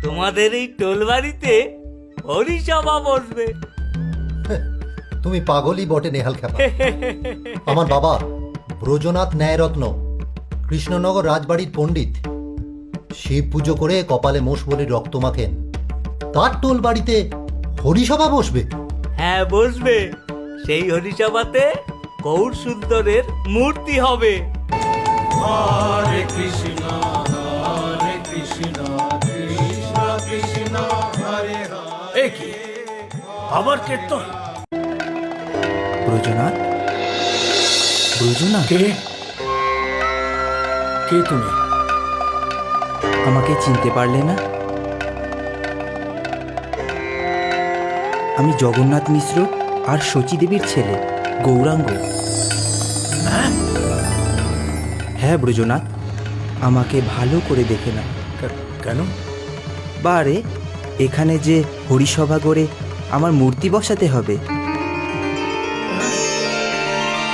তোমাদের এই টোলবাড়িতে হরিসভা বসবে। তুমি পাগলই বটে নেহাল খেপা। আমার বাবা ব্রজনাথ ন্যায়রত্ন কৃষ্ণনগর রাজবাড়ির পণ্ডিত, শিব পুজো করে কপালে মোষ বলে রক্ত মাখেন, তার টোল বাড়িতে হরিসভা বসবে? হ্যাঁ বসবে। সেই হরিসভাতে গৌর সুন্দরের মূর্তি হবে। হরে কৃষ্ণ হরে কৃষ্ণ কৃষ্ণ কৃষ্ণ হরে হরে। কি আবার কীর্তন? ব্রজনাথ, ব্রজনাথ, কে কে তুমি? আমাকে চিনতে পারলে না? আমি জগন্নাথ মিশ্র আর শচীদেবীর ছেলে গৌরাঙ্গ। হ্যাঁ ব্রজনাথ, আমাকে ভালো করে দেখে না। কেন? বারে এখানে যে হরিসভা করে আমার মূর্তি বসাতে হবে।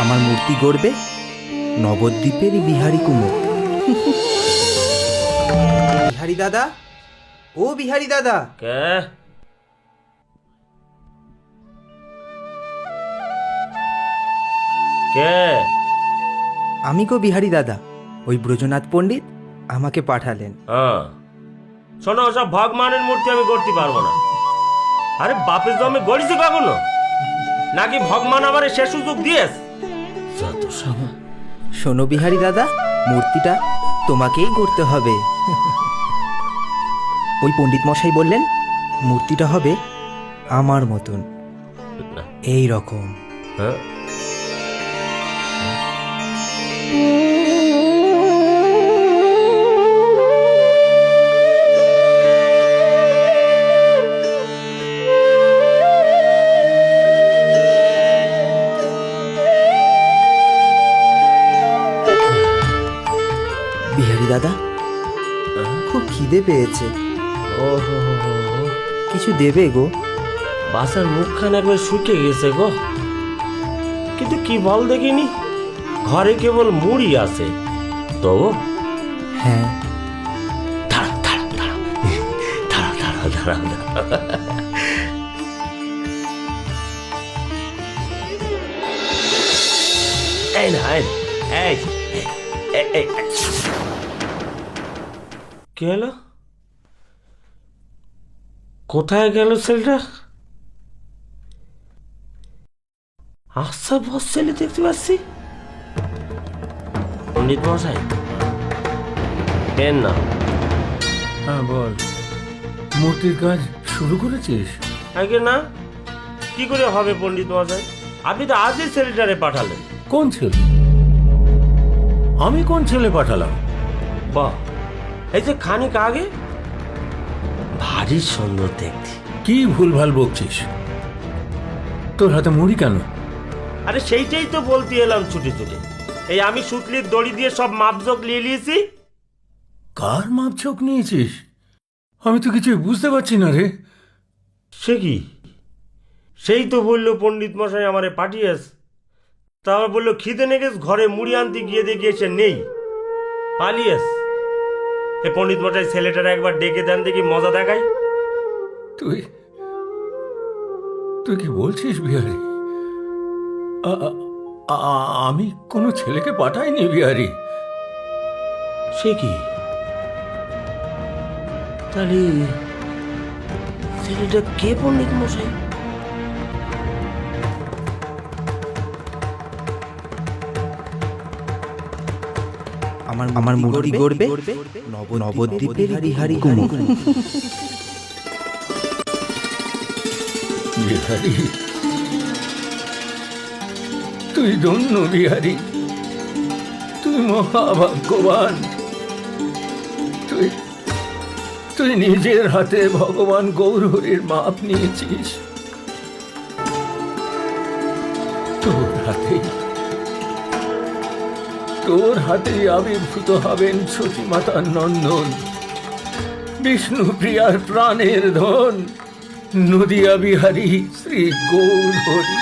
আমার মূর্তি গড়বে নবদ্বীপেরই বিহারী কুমোর। বিহারী দাদা, ও বিহারী দাদা। কে? কে? আমি গো বিহারী দাদা, ওই ব্রজনাথ পণ্ডিত আমাকে পাঠালেন। হ্যাঁ শোনো, ওসব ভগবানের মূর্তি আমি করতে পারবো না। আরে বাপের জমি গড়িছি কখনো নাকি ভগবান আমার সে সুযোগ দিয়েছ? শোনো বিহারী দাদা, মূর্তিটা তোমাকেই গড়তে হবে। ওই পণ্ডিত মশাই বললেন মূর্তিটা হবে আমার মতন, এই রকম। হ্যাঁ বিহারী দাদা, খুব খিদে পেয়েছে, কিছু দেবে গো? বাসার মুখখান একবার শুকিয়ে গেছে গো, কিন্তু কি বল দেখিনি, ঘরে কেবল মুড়ি আছে তো। হ্যাঁ, দাঁড়া দাঁড়া দাঁড়া দাঁড়া দাঁড়া দাঁড়া দাঁড়া। এই না, এই এই এই কি হলো? কোথায় গেল ছেলেটা? আচ্ছা বস, ছেলে দেখতে পাচ্ছি। পণ্ডিত মশাই পেন না। হ্যাঁ বল, মূর্তির কাজ শুরু করেছিস? আগে না, কি করে হবে পণ্ডিত মশাই? আপনি তো আজই ছেলেটারে পাঠালেন। কোন ছেলে? আমি কোন ছেলে পাঠালাম? বাহ, এই যে খানিক আগে ভারী সুন্দর দেখতে। কি ভুলভাল বকছিস? তোর হাতে মুড়ি কেন? আরে সেইটাই তো বলতে এলাম ছুটে ছুটে। এই আমি সুতলির দড়ি দিয়ে সব মাপজোক নিয়ে নিয়েছি। কার মাপঝোঁক নিয়েছিস? আমি তো কিছু বুঝতে পারছি না রে। সে কি? সেই তো বললো পণ্ডিত মশাই আমারে পাঠিয়েছ। তারপর বললো খিদে নেগেছ, ঘরে মুড়ি আনতে গিয়ে দেখি সে নেই, পালিয়েস। এ পণ্ডিত মশাই ছেলেটারা একবার ডেকে দেন দেখি, মজা দেখাই। তুই তুই কি বলছিস বিহারি? আমি কোনো ছেলেকে পাঠাইনি বিহারি। সে কি? তাহলে ছেলেটা কে পণ্ডিত মশাই? আমার মূর্তি গড়বে নবদ্বীপের বিহারী কুমোর। বিহারি, তুই ধন্য বিহারি, তুই মহাভাগ্যবান। তুই তুই নিজের হাতে ভগবান গৌরহরির মাপ নিয়েছিস। তোর হাতেই আবির্ভূত হবেন সতী মাতার নন্দন, বিষ্ণুপ্রিয়ার প্রাণের ধন, নদিয়া বিহারী শ্রী গৌরহরি।